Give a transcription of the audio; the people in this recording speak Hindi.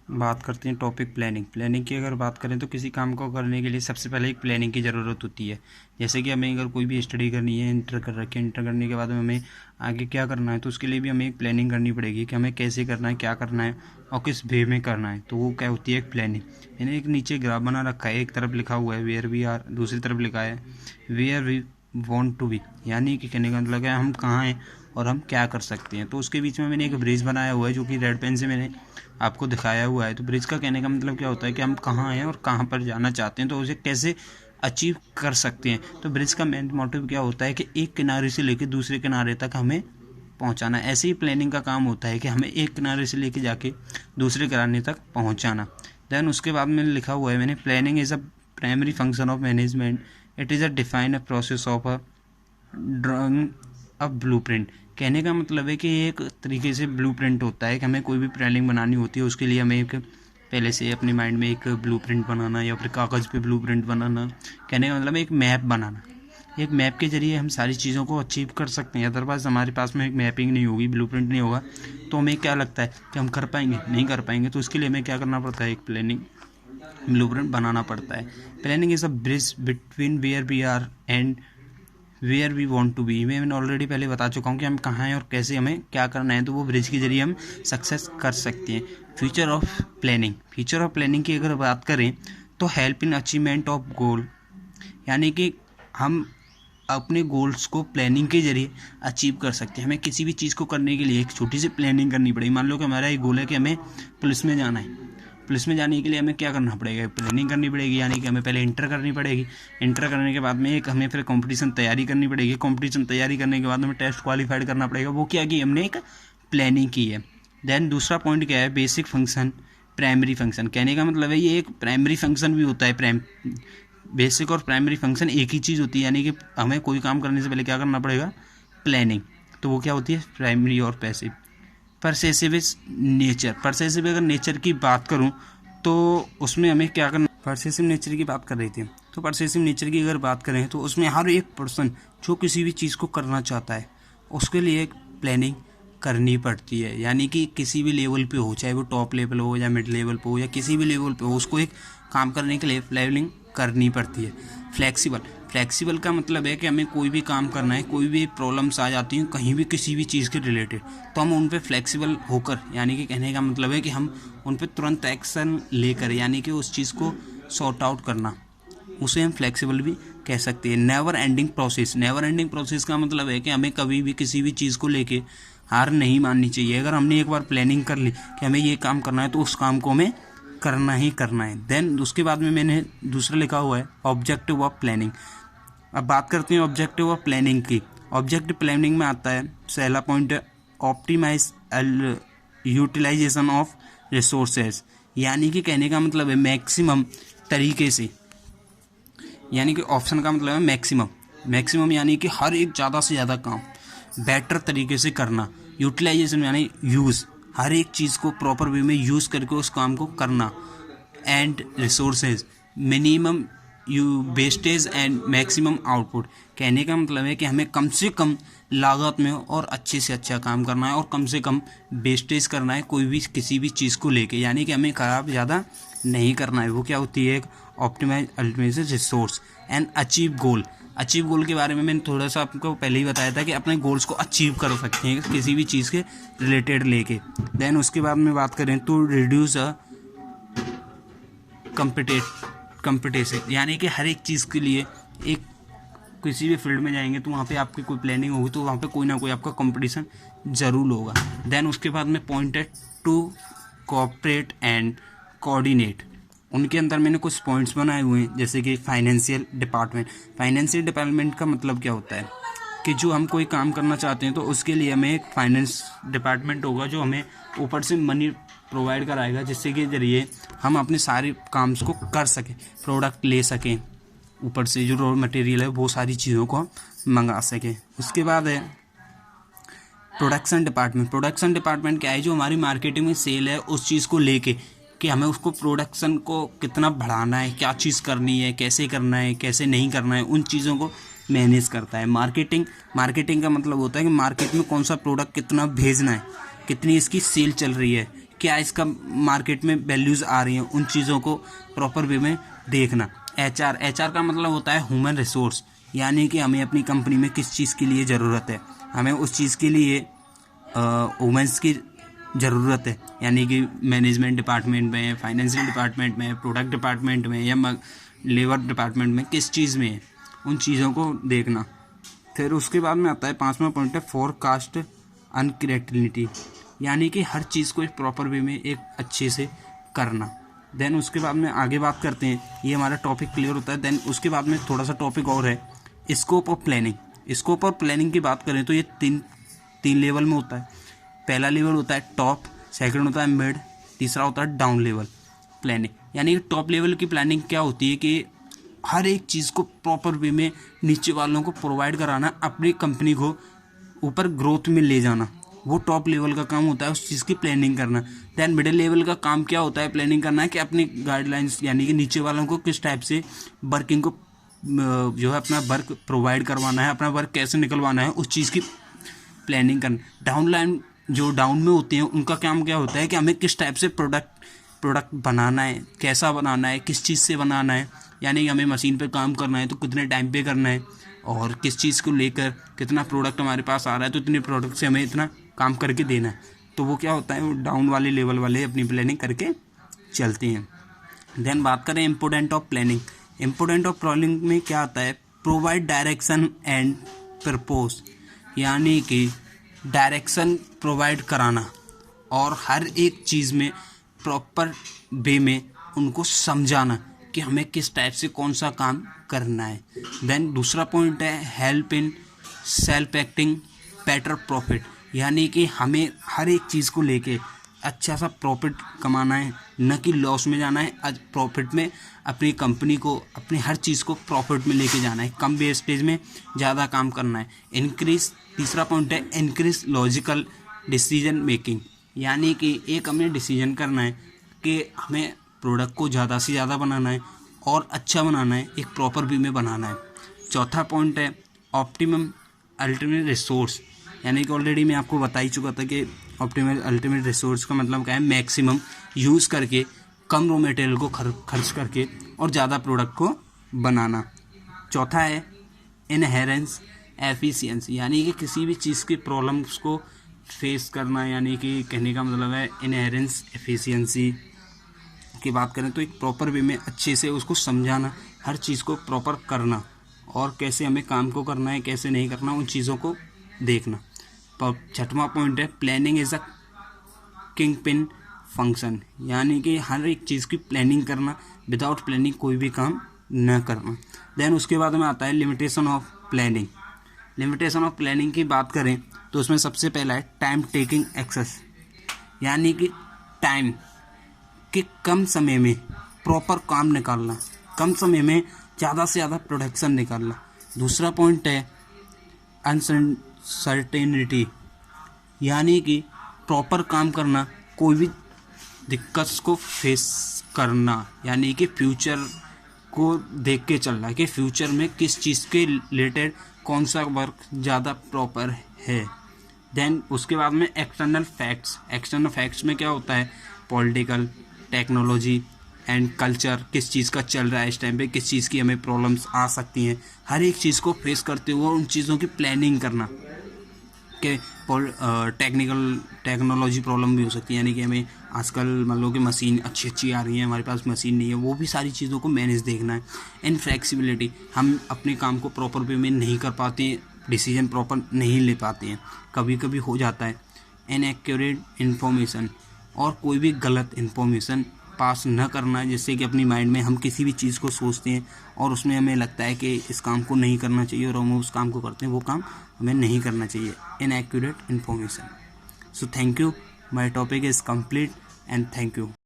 बात करते हैं टॉपिक प्लानिंग। प्लानिंग की अगर बात करें तो किसी काम को करने के लिए सबसे पहले एक प्लानिंग की ज़रूरत होती है। जैसे कि हमें अगर कोई भी स्टडी करनी है, इंटर कर रखी है, इंटर करने के बाद हमें आगे क्या करना है, तो उसके लिए भी हमें एक प्लानिंग करनी पड़ेगी कि हमें कैसे करना है, क्या करना है और किस वे में करना है। तो वो क्या होती है, एक प्लानिंग। यानी एक नीचे ग्राफ बना रखा है, एक तरफ लिखा हुआ है वेयर वी आर, दूसरी तरफ लिखा है where we want to be. यानी कि कहने का मतलब है हम कहाँ हैं और हम क्या कर सकते हैं। तो उसके बीच में मैंने एक ब्रिज बनाया हुआ है जो कि रेड पेन से मैंने आपको दिखाया हुआ है। तो ब्रिज का कहने का मतलब क्या होता है कि हम कहाँ हैं और कहाँ पर जाना चाहते हैं, तो उसे कैसे अचीव कर सकते हैं। तो ब्रिज का मेन मोटिव क्या होता है कि एक किनारे से लेकर दूसरे किनारे तक हमें पहुंचाना। ऐसे ही प्लानिंग का काम होता है कि हमें एक किनारे से लेके जाके दूसरे किनारे तक पहुंचाना। देन उसके बाद में लिखा हुआ है मैंने, planning is a primary function of management, it is a define a process of a drawing a blueprint. कहने का मतलब है कि एक तरीके से ब्लूप्रिंट होता है कि हमें कोई भी प्लानिंग बनानी होती है, उसके लिए हमें एक पहले से अपने माइंड में एक ब्लूप्रिंट बनाना या फिर कागज़ पे ब्लूप्रिंट बनाना। कहने का मतलब एक मैप बनाना। एक मैप के जरिए हम सारी चीज़ों को अचीव कर सकते हैं। अदरवाइज़ हमारे पास में एक मैपिंग नहीं होगी, ब्लूप्रिंट नहीं होगा, तो हमें क्या लगता है कि हम कर पाएंगे, नहीं कर पाएंगे। तो उसके लिए हमें क्या करना पड़ता है, एक प्लानिंग ब्लूप्रिंट बनाना पड़ता है। Planning is a bridge between where we are and where we want to be. मैंने ऑलरेडी पहले बता चुका हूँ कि हम कहाँ हैं और कैसे हमें क्या करना है, तो वो ब्रिज के जरिए हम सक्सेस कर सकते हैं। Future of planning, future of planning की अगर बात करें तो help in achievement of goal. यानी कि हम अपने गोल्स को प्लानिंग के जरिए अचीव कर सकते हैं। हमें किसी भी चीज़ को करने के लिए एक छोटी सी प्लानिंग करनी पड़ेगी। मान लो कि हमारा एक गोल है कि हमें पुलिस में जाना है। पुलिस में जाने के लिए हमें क्या करना पड़ेगा, प्लानिंग करनी पड़ेगी। यानी कि हमें पहले इंटर करनी पड़ेगी। इंटर करने के बाद में एक हमें फिर कंपटीशन तैयारी करनी पड़ेगी। कंपटीशन तैयारी करने के बाद हमें टेस्ट क्वालिफाइड करना पड़ेगा। वो क्या कि हमने एक प्लानिंग की है। देन दूसरा पॉइंट क्या है, बेसिक फंक्शन प्राइमरी फंक्शन। कहने का मतलब है ये एक प्राइमरी फंक्शन भी होता है। बेसिक और प्राइमरी फंक्शन एक ही चीज़ होती है। यानी कि हमें कोई काम करने से पहले क्या करना पड़ेगा, प्लानिंग। तो वो क्या होती है, प्राइमरी और पैसिव। परसेसिव नेचर, परसेसिव अगर नेचर की बात करूं तो उसमें हमें क्या करना, परसेसिव नेचर की बात कर रही थी। तो परसेसिव नेचर की अगर बात करें तो उसमें हर एक पर्सन जो किसी भी चीज़ को करना चाहता है उसके लिए एक प्लानिंग करनी पड़ती है। यानी कि किसी भी लेवल पे हो, चाहे वो टॉप लेवल हो या मिड लेवल पे हो या किसी भी लेवल पे हो, उसको एक काम करने के लिए प्लानिंग करनी पड़ती है। फ्लेक्सिबल, फ्लेक्सिबल का मतलब है कि हमें कोई भी काम करना है, कोई भी प्रॉब्लम्स आ जाती हैं कहीं भी किसी भी चीज़ के रिलेटेड, तो हम उन पे फ्लेक्सिबल होकर, यानी कि कहने का मतलब है कि हम उन पे तुरंत एक्शन लेकर, यानी कि उस चीज़ को सॉर्ट आउट करना, उसे हम फ्लेक्सिबल भी कह सकते हैं। Never ending process, never ending process का मतलब है कि हमें कभी भी किसी भी चीज़ को लेके हार नहीं माननी चाहिए। अगर हमने एक बार प्लानिंग कर ली कि हमें ये काम करना है तो उस काम को हमें करना ही करना है। देन उसके बाद में मैंने दूसरा लिखा हुआ है ऑब्जेक्टिव ऑफ प्लानिंग। अब बात करते हैं ऑब्जेक्टिव ऑफ प्लानिंग की। ऑब्जेक्टिव प्लानिंग में आता है पहला point, optimise utilisation of resources. यानी कि कहने का मतलब है मैक्सिमम तरीके से, यानी कि ऑप्शन का मतलब है मैक्सिमम, मैक्सिमम यानी कि हर एक ज़्यादा से ज़्यादा काम बेटर तरीके से करना। यूटिलाइजेशन यानी यूज़, हर एक चीज़ को प्रॉपर वे में यूज़ करके उस काम को करना। And resources, minimum you wastage and maximum output. कहने का मतलब है कि हमें कम से कम लागत में और अच्छे से अच्छा काम करना है और कम से कम वेस्टेज करना है कोई भी किसी भी चीज़ को लेके, यानी कि हमें खराब ज़्यादा नहीं करना है। वो क्या होती है, एक optimise ultimate resource and achieve goal. Achieve goal के बारे में मैंने थोड़ा सा आपको पहले ही बताया था कि अपने गोल्स को अचीव कर सकते हैं किसी भी चीज़ के रिलेटेड लेके। देन उसके बाद में बात करें तो रिड्यूस अ कंपटीशन, यानी कि हर एक चीज़ के लिए एक किसी भी फील्ड में जाएंगे तो वहाँ पे आपकी कोई प्लानिंग होगी तो वहाँ पे कोई ना कोई आपका कंपटीशन ज़रूर होगा। देन उसके बाद में पॉइंट है टू कोऑपरेट एंड कोऑर्डिनेट। उनके अंदर मैंने कुछ पॉइंट्स बनाए हुए हैं, जैसे कि फाइनेंशियल डिपार्टमेंट। फाइनेंशियल डिपार्टमेंट का मतलब क्या होता है कि जो हम कोई काम करना चाहते हैं तो उसके लिए हमें एक फाइनेंस डिपार्टमेंट होगा जो हमें ऊपर से मनी प्रोवाइड कराएगा, जिससे के जरिए हम अपने सारे काम्स को कर सकें, प्रोडक्ट ले सकें, ऊपर से जो रॉ मटेरियल है वो सारी चीज़ों को मंगा सकें। उसके बाद है प्रोडक्शन डिपार्टमेंट। प्रोडक्शन डिपार्टमेंट क्या है, जो हमारी मार्केटिंग में सेल है उस चीज़ को लेके कि हमें उसको प्रोडक्शन को कितना बढ़ाना है, क्या चीज़ करनी है, कैसे करना है, कैसे नहीं करना है, उन चीज़ों को मैनेज करता है। मार्केटिंग, मार्केटिंग का मतलब होता है कि मार्केट में कौन सा प्रोडक्ट कितना भेजना है, कितनी इसकी सेल चल रही है, क्या इसका मार्केट में वैल्यूज़ आ रही हैं, उन चीज़ों को प्रॉपर वे में देखना। एचआर का मतलब होता है ह्यूमन रिसोर्स, यानी कि हमें अपनी कंपनी में किस चीज़ के लिए ज़रूरत है, हमें उस चीज़ के लिए वुमेंस की ज़रूरत है, यानी कि मैनेजमेंट डिपार्टमेंट में, फाइनेंशियल डिपार्टमेंट में, प्रोडक्ट डिपार्टमेंट में या लेबर डिपार्टमेंट में किस चीज़ में है, उन चीज़ों को देखना। फिर उसके बाद में आता है 5वां पॉइंट है फोरकास्ट अनक्रेडिबिलिटी, यानी कि हर चीज़ को एक प्रॉपर वे में एक अच्छे से करना। देन उसके बाद में आगे बात करते हैं, ये हमारा टॉपिक क्लियर होता है। देन उसके बाद में थोड़ा सा टॉपिक और है scope of planning. Scope of planning की बात करें तो ये तीन लेवल में होता है। पहला लेवल होता है टॉप, सेकंड होता है मिड, तीसरा होता है डाउन लेवल प्लानिंग। यानी कि टॉप लेवल की प्लानिंग क्या होती है कि हर एक चीज़ को प्रॉपर वे में नीचे वालों को प्रोवाइड कराना, अपनी कंपनी को ऊपर ग्रोथ में ले जाना, वो टॉप लेवल का काम होता है, उस चीज़ की प्लानिंग करना। दैन मिडिल लेवल का काम क्या होता है, प्लानिंग करना है कि अपनी गाइडलाइंस यानी कि नीचे वालों को किस टाइप से वर्किंग को जो है अपना वर्क प्रोवाइड करवाना है, अपना वर्क कैसे निकलवाना है, उस चीज़ की प्लानिंग करना। डाउन लाइन जो डाउन में होते हैं उनका काम क्या होता है कि हमें किस टाइप से प्रोडक्ट बनाना है, कैसा बनाना है, किस चीज़ से बनाना है, यानी कि हमें मशीन पे काम करना है तो कितने टाइम पे करना है, और किस चीज़ को लेकर कितना प्रोडक्ट हमारे पास आ रहा है तो इतने प्रोडक्ट से हमें इतना काम करके देना है। तो वो क्या होता है, वो डाउन वाले लेवल वाले अपनी प्लानिंग करके चलते हैं। देन बात करें important of planning. Important of planning में क्या आता है, प्रोवाइड डायरेक्शन एंड पर्पस, यानी कि डायरेक्शन प्रोवाइड कराना और हर एक चीज़ में प्रॉपर वे में उनको समझाना कि हमें किस टाइप से कौन सा काम करना है। देन दूसरा पॉइंट है help in self acting better profit, यानी कि हमें हर एक चीज़ को लेके अच्छा सा प्रॉफिट कमाना है, न कि लॉस में जाना है। आज प्रॉफिट में अपनी कंपनी को, अपनी हर चीज़ को प्रॉफिट में लेके जाना है, कम वेस्टेज में ज़्यादा काम करना है। तीसरा पॉइंट है इंक्रीज लॉजिकल डिसीजन मेकिंग, यानी कि एक हमें डिसीजन करना है कि हमें प्रोडक्ट को ज़्यादा से ज़्यादा बनाना है और अच्छा बनाना है, एक प्रॉपर वे में बनाना है। चौथा पॉइंट है ऑप्टिमम अल्टीमेट रिसोर्स, यानी कि ऑलरेडी मैं आपको बता ही चुका था कि ऑप्टिमल अल्टीमेट रिसोर्स का मतलब क्या है, मैक्सिमम यूज़ करके कम रॉ मटेरियल को खर्च करके और ज़्यादा प्रोडक्ट को बनाना। चौथा है इनहेरेंस एफिशिएंसी, यानी कि किसी भी चीज़ की प्रॉब्लम्स को फेस करना, यानी कि कहने का मतलब है इनहेरेंस एफिशिएंसी की बात करें तो एक प्रॉपर वे में अच्छे से उसको समझाना, हर चीज़ को प्रॉपर करना और कैसे हमें काम को करना है, कैसे नहीं करना, उन चीज़ों को देखना। छठवां पॉइंट है planning is a king pin function, यानी कि हर एक चीज़ की प्लानिंग करना, विदाउट प्लानिंग कोई भी काम न करना। देन उसके बाद में आता है limitation of planning. Limitation of planning की बात करें तो उसमें सबसे पहला है टाइम टेकिंग एक्सेस, यानी कि टाइम के कम समय में प्रॉपर काम निकालना, कम समय में ज़्यादा से ज़्यादा प्रोडक्शन निकालना। दूसरा पॉइंट है अनसर्टेनिटी, यानी कि प्रॉपर काम करना, कोई भी दिक्कत को फेस करना, यानी कि फ्यूचर को देख के चलना कि फ्यूचर में किस चीज़ के रिलेटेड कौन सा वर्क ज़्यादा प्रॉपर है। देन उसके बाद में एक्सटर्नल फैक्ट्स। एक्सटर्नल फैक्ट्स में क्या होता है, पॉलिटिकल, टेक्नोलॉजी एंड कल्चर, किस चीज़ का चल रहा है इस टाइम पे, किस चीज़ की हमें प्रॉब्लम्स आ सकती हैं, हर एक चीज़ को फेस करते हुए उन चीज़ों की प्लानिंग करना कि टेक्नोलॉजी प्रॉब्लम भी हो सकती है, यानी कि हमें आजकल मान लो कि मशीन अच्छी आ रही है, हमारे पास मशीन नहीं है, वो भी सारी चीज़ों को मैनेज देखना है। इन फ्लेक्सिबिलिटी, हम अपने काम को प्रॉपर वे में नहीं कर पाते हैं, डिसीजन प्रॉपर नहीं ले पाते हैं, कभी कभी हो जाता है। इनएक्यूरेट इन्फॉर्मेशन, और कोई भी गलत इन्फॉर्मेशन पास न करना, जिससे कि अपनी माइंड में हम किसी भी चीज़ को सोचते हैं और उसमें हमें लगता है कि इस काम को नहीं करना चाहिए और हम उस काम को करते हैं, वो काम हमें नहीं करना चाहिए। Inaccurate information. So thank you, my topic is complete and thank you.